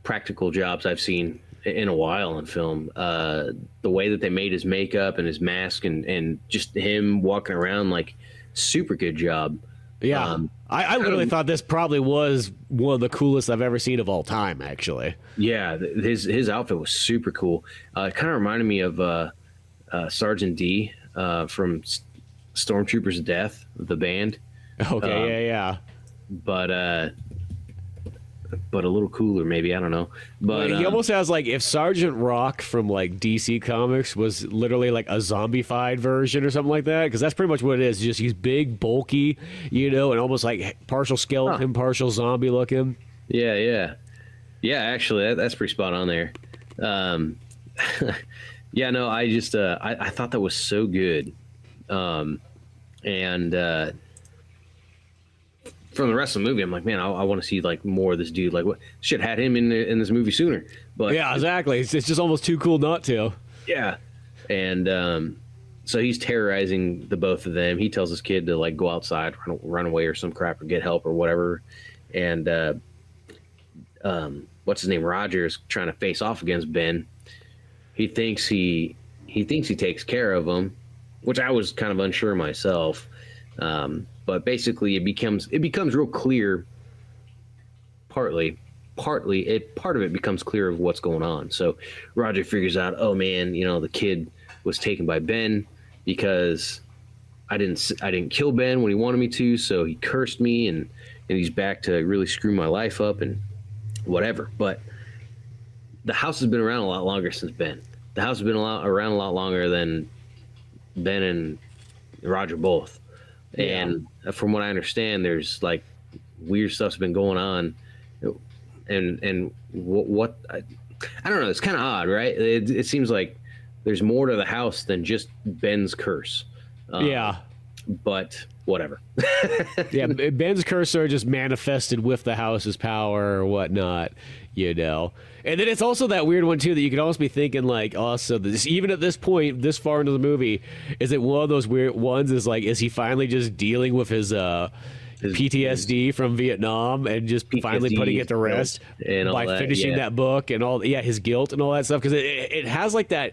practical jobs I've seen in a while in film. The way that they made his makeup and his mask and just him walking around, like, super good job. Yeah, I literally thought this probably was one of the coolest I've ever seen of all time, actually. Yeah, his outfit was super cool. It kind of reminded me of Sergeant D from Stormtroopers Death, the band. Okay, yeah. But a little cooler, maybe. I don't know. But he almost has, like, if Sergeant Rock from, like, DC Comics was literally like a zombified version or something like that, because that's pretty much what it is. Just he's big, bulky, and almost like partial skeleton, partial zombie looking. Yeah. Actually, that's pretty spot on there. Yeah, no, I just I thought that was so good, and from the rest of the movie, I'm like, man, I want to see, like, more of this dude. Like, what shit had him in this movie sooner? But yeah, exactly. It's just almost too cool not to. Yeah, and so he's terrorizing the both of them. He tells his kid to, like, go outside, run away or some crap, or get help or whatever. And what's his name? Roger is trying to face off against Ben. He thinks he takes care of him, which I was kind of unsure myself. But basically, it becomes real clear. Part of it becomes clear of what's going on. So Roger figures out, oh man, the kid was taken by Ben because I didn't kill Ben when he wanted me to, so he cursed me, and he's back to really screw my life up and whatever. But the house has been around a lot longer since Ben. The house has been around a lot longer than Ben and Roger both. Yeah. And from what I understand, there's, like, weird stuff's been going on, and what I don't know. It's kind of odd, right? It seems like there's more to the house than just Ben's curse. Yeah, but whatever. Yeah, Ben's curse are just manifested with the house's power or whatnot, And then it's also that weird one, too, that you could almost be thinking, like, also, even at this point, this far into the movie, is it one of those weird ones is, like, is he finally just dealing with his PTSD from Vietnam and just finally putting it to rest by finishing that book and all, his guilt and all that stuff? Because it has, like, that...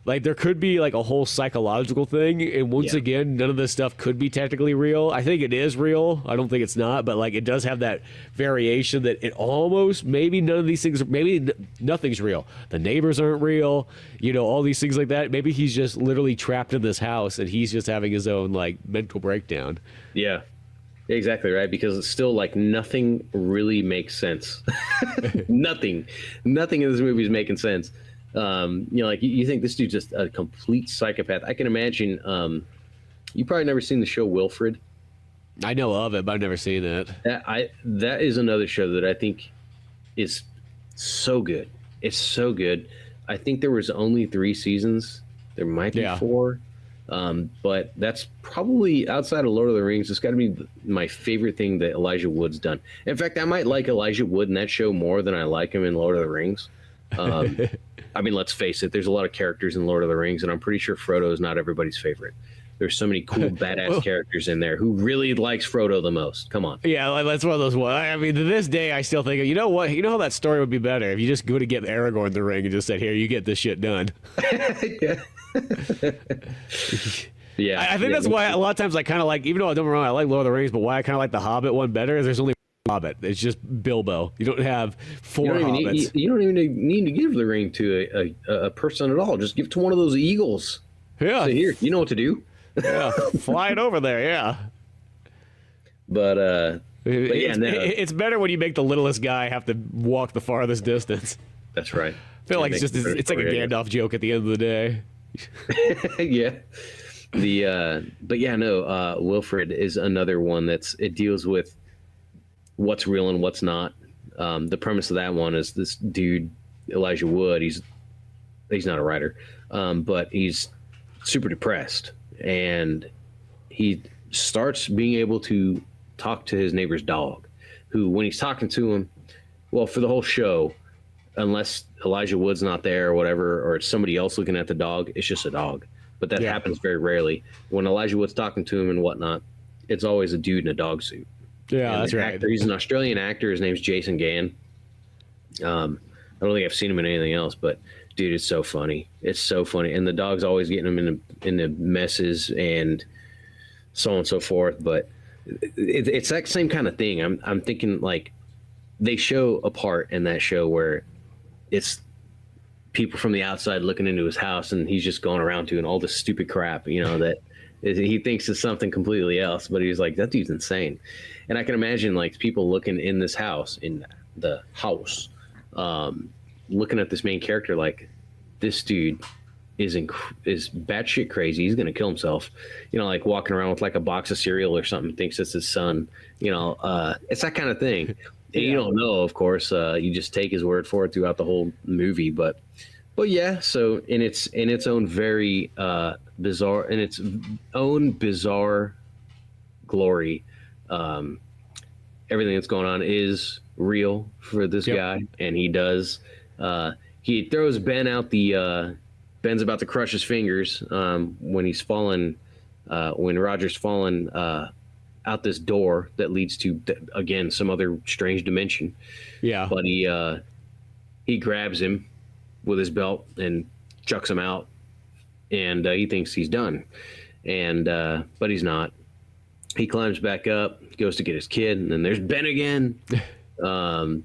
Like, there could be, like, a whole psychological thing, and once again, none of this stuff could be technically real. I think it is real. I don't think it's not, but, like, it does have that variation that it almost, maybe none of these things, maybe nothing's real. The neighbors aren't real, all these things like that. Maybe he's just literally trapped in this house, and he's just having his own, like, mental breakdown. Yeah, exactly, right? Because it's still, like, nothing really makes sense. Nothing in this movie is making sense. Like, you think this dude's just a complete psychopath. I can imagine. You probably never seen the show Wilfred. I know of it, but I've never seen it. That is another show that I think is so good. It's so good. I think there was only 3 seasons. There might be 4, but that's probably, outside of Lord of the Rings, it's got to be my favorite thing that Elijah Wood's done. In fact, I might like Elijah Wood in that show more than I like him in Lord of the Rings. I mean, let's face it, there's a lot of characters in Lord of the Rings, and I'm pretty sure Frodo is not everybody's favorite. There's so many cool, badass characters in there. Who really likes Frodo the most? Come on. Yeah, that's one of those ones. I mean, to this day, I still think, you know what? You know how that story would be better if you just go to get Aragorn the ring and just said, here, you get this shit done. Yeah. I think that's why a lot of times I kind of like, even though I don't get me wrong, I like Lord of the Rings, but why I kind of like the Hobbit one better is there's only Hobbit. It's just Bilbo. You don't have 4 hobbits. You don't even need to give the ring to a person at all. Just give it to one of those eagles. Yeah. So here, you know what to do. Yeah, fly it over there. Yeah. But yeah, it's better when you make the littlest guy have to walk the farthest distance. That's right. I feel like it's like a Gandalf joke at the end of the day. Yeah. But yeah, no. Wilfred is another one it deals with what's real and what's not. The premise of that one is this dude Elijah Wood. He's not a writer, but he's super depressed, and he starts being able to talk to his neighbor's dog, who, when he's talking to him, well, for the whole show, unless Elijah Wood's not there or whatever, or it's somebody else looking at the dog, it's just a dog. But that happens very rarely. When Elijah Wood's talking to him and whatnot, it's always a dude in a dog suit. Yeah, And that's the right. actor, he's an Australian actor. His name's Jason Gann. I don't think I've seen him in anything else, but dude, it's so funny. It's so funny, and the dog's always getting him into messes and so on and so forth. But it's that same kind of thing. I'm thinking like they show a part in that show where it's people from the outside looking into his house, and he's just going around doing all this stupid crap, that he thinks is something completely else. But he's like, that dude's insane. And I can imagine like people looking in this house, in the house, looking at this main character like, this dude is batshit crazy. He's gonna kill himself. Like walking around with like a box of cereal or something, thinks it's his son. It's that kind of thing. And you don't know, of course. You just take his word for it throughout the whole movie. But yeah. So in its own very bizarre, in its own bizarre glory, everything that's going on is real for this guy, and he does. He throws Ben out the. Ben's about to crush his fingers when he's fallen. When Roger's fallen out this door that leads to again some other strange dimension. Yeah. But he grabs him with his belt and chucks him out, and he thinks he's done, and but he's not. He climbs back up, goes to get his kid, and then there's Ben again. And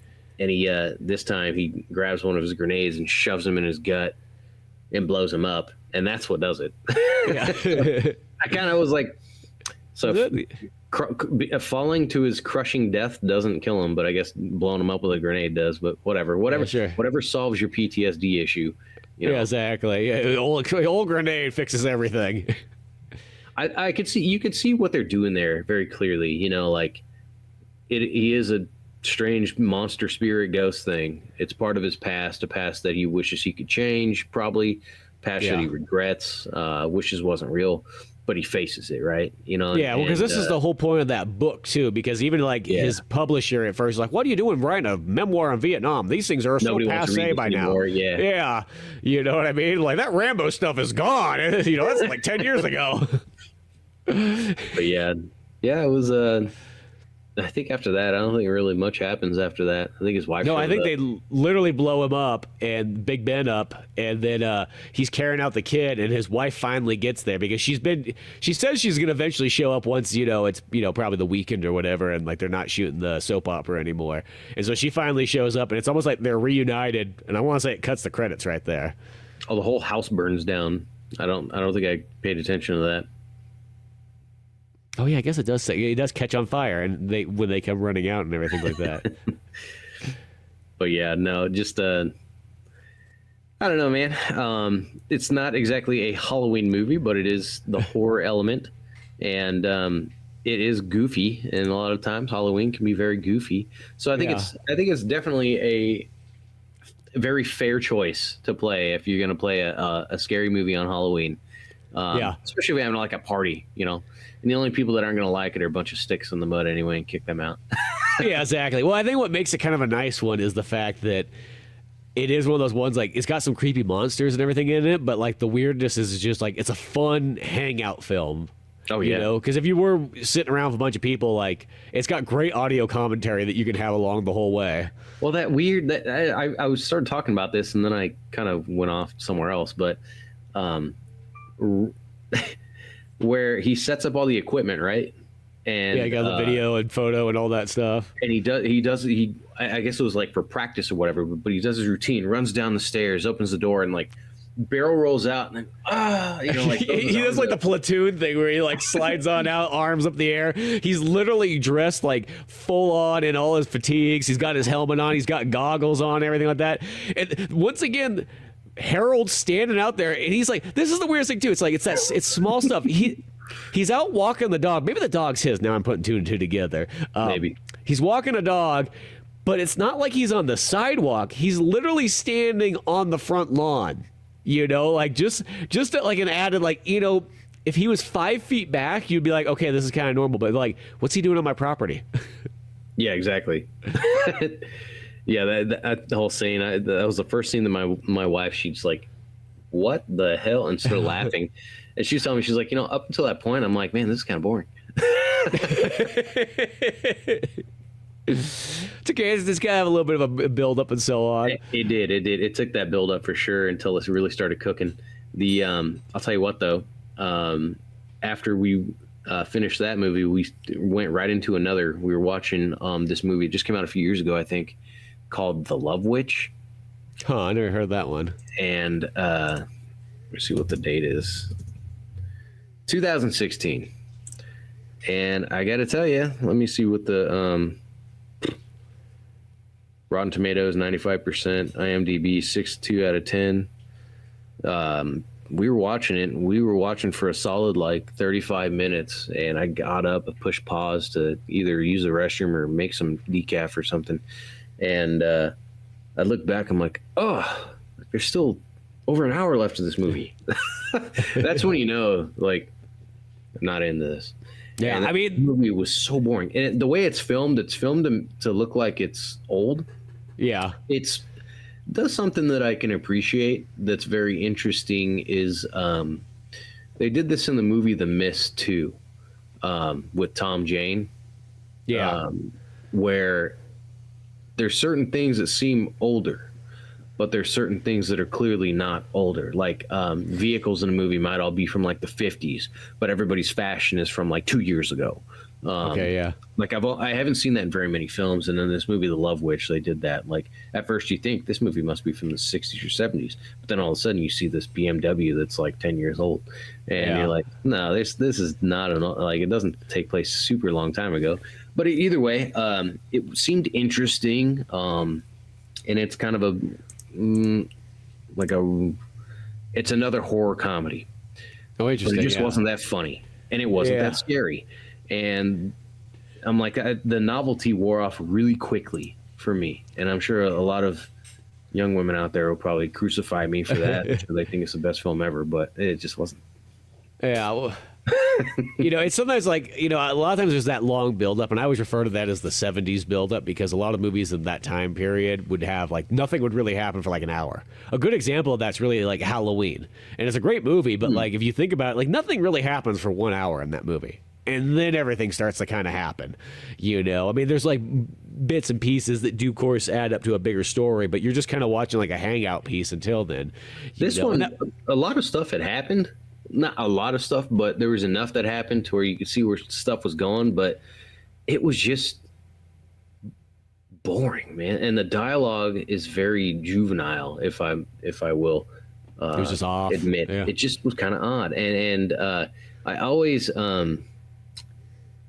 he this time he grabs one of his grenades and shoves him in his gut and blows him up, and that's what does it. Yeah. I kind of was like, so falling to his crushing death doesn't kill him, but I guess blowing him up with a grenade does. But whatever, yeah, sure. Whatever solves your PTSD issue. Yeah, exactly. Yeah, old grenade fixes everything. I could see, you could see what they're doing there very clearly. Like he is a strange monster spirit ghost thing. It's part of his past, a past that he wishes he could change, probably past that he regrets, wishes wasn't real, but he faces it, right? Yeah, well, because this is the whole point of that book too, because even like his publisher at first was like, what are you doing writing a memoir on Vietnam? These things are so passe by now. Yeah, you know what I mean? Like that Rambo stuff is gone. That's like 10 years ago. But yeah, it was I think after that, I don't think really much happens after that. I think his wife. No, I think they literally blow him up and Big Ben up, and then he's carrying out the kid, and his wife finally gets there because she says she's gonna eventually show up once it's probably the weekend or whatever, and like they're not shooting the soap opera anymore, and so she finally shows up, and it's almost like they're reunited, and I want to say it cuts the credits right there. Oh, the whole house burns down. I don't think I paid attention to that. Oh yeah, I guess it does say it does catch on fire, and when they come running out and everything like that. But yeah, no, just I don't know, man. It's not exactly a Halloween movie, but it is the horror element, and it is goofy. And a lot of times, Halloween can be very goofy. So I think it's definitely a very fair choice to play if you're going to play a scary movie on Halloween. Especially if you're having like a party, and the only people that aren't going to like it are a bunch of sticks in the mud anyway and kick them out. Yeah, exactly. Well, I think what makes it kind of a nice one is the fact that it is one of those ones, like, it's got some creepy monsters and everything in it, but like the weirdness is just like, it's a fun hangout film. Oh, yeah. Because if you were sitting around with a bunch of people, like, it's got great audio commentary that you can have along the whole way. Well, that I was started talking about this and then I kind of went off somewhere else, but where he sets up all the equipment, right? And he got the video and photo and all that stuff. And he I guess it was like for practice or whatever, but he does his routine, runs down the stairs, opens the door, and like barrel rolls out, and then like he does like the platoon thing where he like slides on out, arms up the air. He's literally dressed like full on in all his fatigues. He's got his helmet on, he's got goggles on, everything like that. And once again, Harold's standing out there, and he's like, this is the weirdest thing too. It's like it's small stuff. He's out walking the dog. Maybe the dog's his. Now I'm putting two and two together. Maybe he's walking a dog, but it's not like he's on the sidewalk. He's literally standing on the front lawn. Like just like an added, like, if he was 5 feet back, you'd be like, okay, this is kind of normal. But like, what's he doing on my property? Yeah, exactly. Yeah, that whole scene, that was the first scene that my wife, she's like, what the hell? And started laughing. And she was telling me, she's like, up until that point, I'm like, man, this is kind of boring. It's okay. It's got to have a little bit of a build up and so on. It did. It took that build up for sure until it really started cooking. I'll tell you what though. After we finished that movie, we went right into another. We were watching this movie. It just came out a few years ago, I think, called The Love Witch. Huh? I never heard that one. And let's see what the date is. 2016. And I got to tell you, let me see what the Rotten Tomatoes 95%, IMDb 6.2 out of 10. We were watching it. We were watching for a solid like 35 minutes, and I got up, I pushed pause to either use the restroom or make some decaf or something. And I look back, I'm like, oh, there's still over an hour left of this movie. That's when you know, like, I'm not into this. Yeah, and I mean, the movie was so boring, and the way it's filmed to look like it's old. Yeah, it's does something that I can appreciate. That's very interesting. Is they did this in the movie The Mist too, with Tom Jane. Yeah, where there's certain things that seem older, but there's certain things that are clearly not older. Like vehicles in a movie might all be from like the 50s, but everybody's fashion is from like 2 years ago. Okay, yeah. Like I haven't seen that in very many films, and in this movie, The Love Witch, they did that. Like at first, you think this movie must be from the 60s or 70s, but then all of a sudden, you see this BMW that's like 10 years old, and you're like, no, this is not like it doesn't take place super long time ago. But either way, it seemed interesting, and it's kind of it's another horror comedy. Oh, interesting. But it just wasn't that funny, and it wasn't that scary. And I'm like, the novelty wore off really quickly for me. And I'm sure a lot of young women out there will probably crucify me for that. Because they think it's the best film ever, but it just wasn't. Yeah. Well, it's sometimes like, a lot of times there's that long buildup, and I always refer to that as the 70s buildup because a lot of movies in that time period would have like nothing would really happen for like an hour. A good example of that's really like Halloween. And it's a great movie, but like if you think about it, like nothing really happens for 1 hour in that movie. And then everything starts to kind of happen, I mean, there's like bits and pieces that do, of course, add up to a bigger story, but you're just kind of watching like a hangout piece until then. A lot of stuff had happened. Not a lot of stuff, but there was enough that happened to where you could see where stuff was going, but it was just boring, man. And the dialogue is very juvenile, if I will it was just off. Admit. Yeah. It just was kind of odd. And I always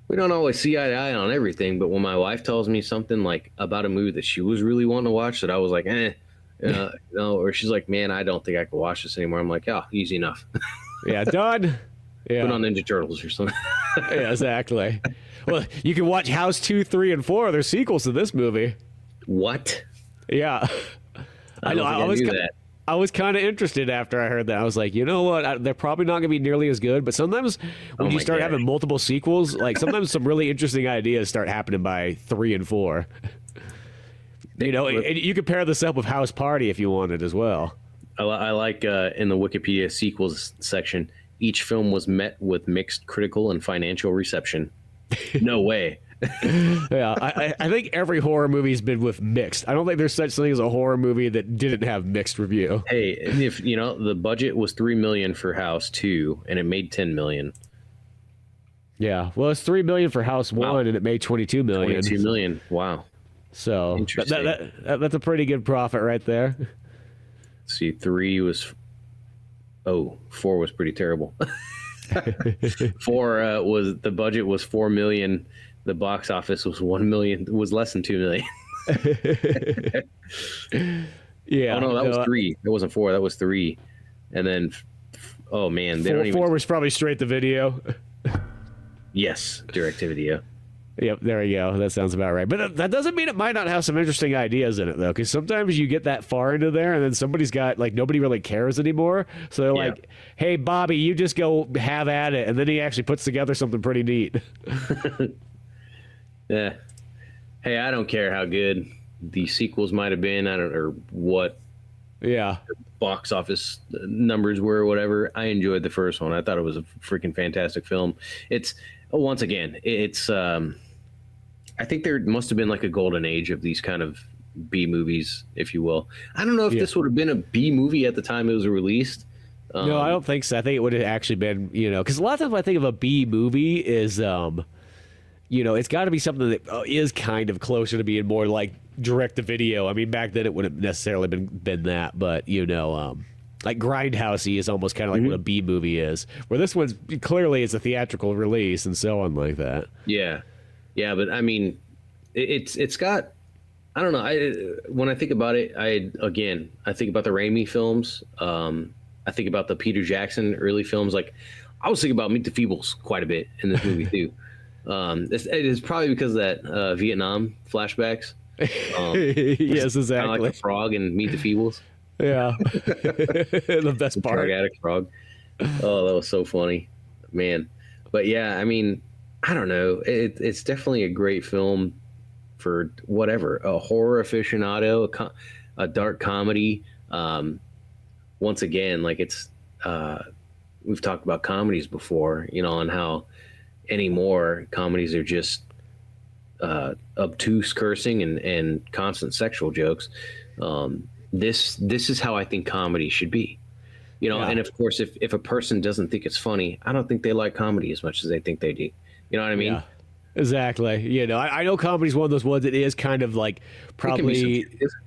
we don't always see eye to eye on everything, but when my wife tells me something like about a movie that she was really wanting to watch that I was like, or she's like, man, I don't think I can watch this anymore. I'm like, oh, easy enough. Yeah, done. Yeah. Put on Ninja Turtles or something. Yeah, exactly. Well, you can watch House 2, 3, and 4. They're sequels to this movie. What? Yeah. I know. I was kind of interested after I heard that. I was like, you know what? They're probably not going to be nearly as good. But sometimes when you start having multiple sequels, like sometimes some really interesting ideas start happening by 3 and 4. And you could pair this up with House Party if you wanted as well. I like in the Wikipedia sequels section, each film was met with mixed critical and financial reception. No way. Yeah, I think every horror movie's been with mixed. I don't think there's such thing as a horror movie that didn't have mixed review. Hey, if the budget was $3 million for House 2 and it made $10 million. Yeah, well, it's $3 million for House 1 and it made $22 million. $22 million. Wow. So that's a pretty good profit right there. Let's see, 4 was pretty terrible. 4 was the budget was $4 million. The box office was $1 million. Was less than $2 million. Yeah. Oh no, that was 3. It wasn't 4. That was 3. And then, oh man, they don't even. 4 was probably straight to video. Yes, direct to video. Yep, there you go. That sounds about right. But that doesn't mean it might not have some interesting ideas in it, though, because sometimes you get that far into there, and then somebody's got, like, nobody really cares anymore. So they're like, hey, Bobby, you just go have at it. And then he actually puts together something pretty neat. Yeah. Hey, I don't care how good the sequels might have been, or what box office numbers were or whatever. I enjoyed the first one. I thought it was a freaking fantastic film. once again, it's I think there must have been like a golden age of these kind of B movies, if you will. I don't know if this would have been a B movie at the time it was released. No, I don't think so. I think it would have actually been, because a lot of times when I think of a B movie is, it's got to be something that is kind of closer to being more like direct to video. I mean, back then it wouldn't necessarily been that, but like Grindhousey is almost kind of like what a B movie is, where this one's clearly is a theatrical release and so on like that. Yeah, but I mean, it's got. I don't know. When I think about it, I think about the Raimi films. I think about the Peter Jackson early films. Like, I was thinking about Meet the Feebles quite a bit in this movie too. It is probably because of that Vietnam flashbacks. Yes, exactly. Kind of like the frog and Meet the Feebles. Yeah, the best part. Drug addict frog. Oh, that was so funny, man. But yeah, I mean, I don't know. It's definitely a great film for whatever, a horror aficionado, a dark comedy. Once again, like it's we've talked about comedies before, and how anymore comedies are just obtuse cursing and constant sexual jokes. This is how I think comedy should be, and of course if a person doesn't think it's funny, I don't think they like comedy as much as they think they do. You know what I mean? Yeah. Exactly. I know comedy's one of those ones that is kind of like probably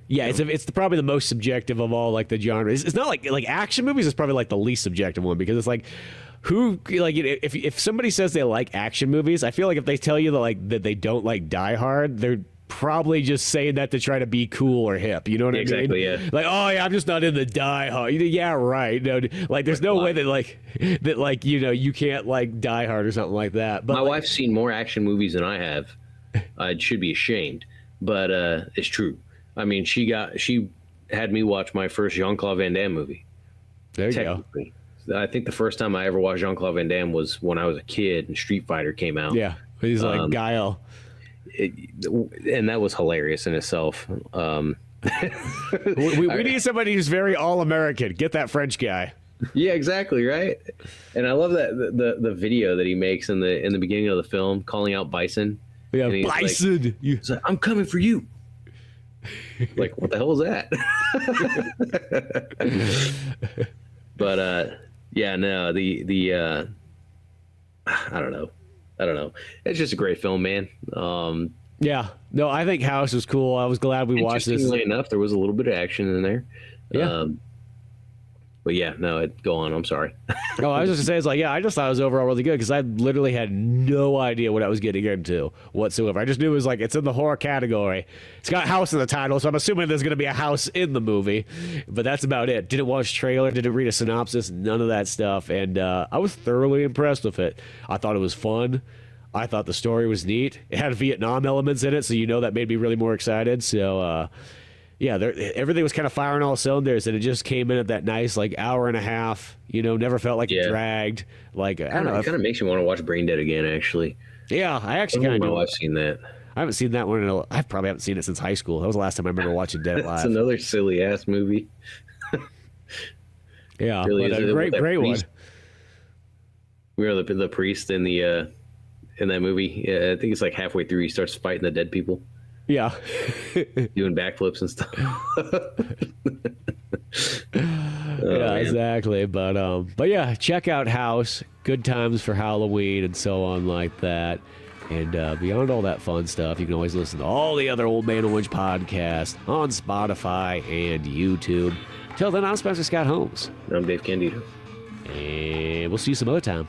it's probably the most subjective of all like the genres. It's not like action movies is probably like the least subjective one, because it's like if somebody says they like action movies, I feel like if they tell you that they don't like Die Hard, they're probably just saying that to try to be cool or hip. You know what I mean? Exactly, yeah. Like, oh yeah, I'm just not into Die Hard. Yeah, right. No, like there's no way that you can't like Die Hard or something like that. But my wife's seen more action movies than I have. I should be ashamed, but it's true. I mean, she had me watch my first Jean-Claude Van Damme movie. There you go. I think the first time I ever watched Jean-Claude Van Damme was when I was a kid and Street Fighter came out. Yeah, he's like Guile. And that was hilarious in itself. We need somebody who's very all-American. Get that French guy. Yeah, exactly, right. And I love that the video that he makes in the beginning of the film, calling out Bison. Yeah, Bison. He's like, I'm coming for you. Like, what the hell is that? But yeah, no, the I don't know. It's just a great film, man. Yeah, no, I think House was cool. I was glad we watched this. Interestingly enough, there was a little bit of action in there. Yeah. But yeah, no, go on. I'm sorry. Oh, I was just gonna say, I just thought it was overall really good, because I literally had no idea what I was getting into whatsoever. I just knew it was it's in the horror category. It's got house in the title, so I'm assuming there's gonna be a house in the movie. But that's about it. Didn't watch trailer, didn't read a synopsis, none of that stuff, and I was thoroughly impressed with it. I thought it was fun. I thought the story was neat. It had Vietnam elements in it, so that made me really more excited. So. Yeah, everything was kind of firing all cylinders, and it just came in at that nice hour and a half. Never felt like it dragged. I don't know. It kind of makes you want to watch Brain Dead again, actually. Yeah, I actually kind of. My wife's seen that. I haven't seen that one. I probably haven't seen it since high school. That was the last time I remember watching Dead Live. It's another silly ass movie. Yeah, really but a great one. We are the priest in that movie. Yeah, I think it's halfway through he starts fighting the dead people. Yeah. Doing backflips and stuff. Yeah, exactly. But yeah, check out House. Good times for Halloween and so on like that. And beyond all that fun stuff, you can always listen to all the other Old Man Orange podcasts on Spotify and YouTube. Till then, I'm Spencer Scott Holmes. I'm Dave Candido. And we'll see you some other time.